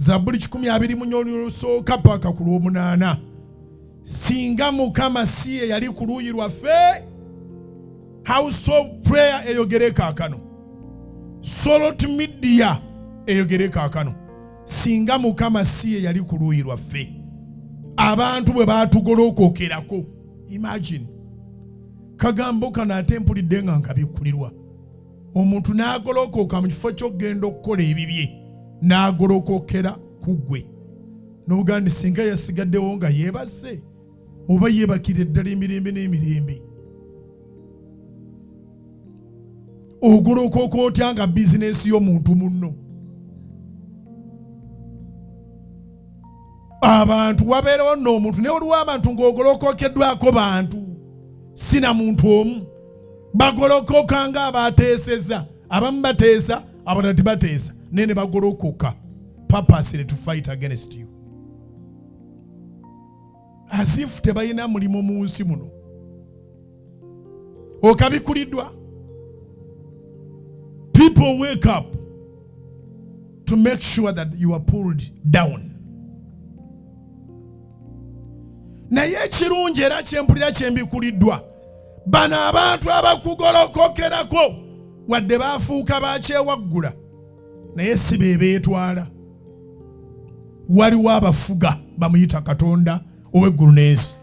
Zabbuli 12 paka ku lw'omunaana. Singa Mukama si ye yali ku luuyi lwaffe, House of Prayer eyogere kaakano, Solot Media eyogere kaakano, singa Mukama si ye yali ku luuyi lwaffe, abantu bwe baatugolookokerako. Imagine kagambo kano ate mpulidde nga nkabikkulirwa. Omuntu n'agolokooka mu kifo ky'okugenda okukola ebibye, n'agolokokera ku ggwe. N'ogandi singa yasigaddewo nga yeebase, oba yeebakira eddala emirembe n'emirembe. Ogolokoka otya nga bizinesi y'omuntu munno? Abantu wabeerawo nno omuntu ne waliwo abantu ng'ogolokokeddwako bantu, sina muntu omu. Bagolokoka nga abateeseza, abamu bateesa, abalala tebateesa, naye ne bagolokoka purposely to fight against you. As if tebalina mulimu mu nsi muno. Okabikuliddwa. People wake up to make sure that you are pulled down. Naye ekirungi era kyempulira kyembikuliddwa, bano abantu abakugolokokerako wadde baafuuka bakyewaggula, naye si be beetwala. Waliwo abafuga bamuyita Katonda ow'eggulu n'ensi.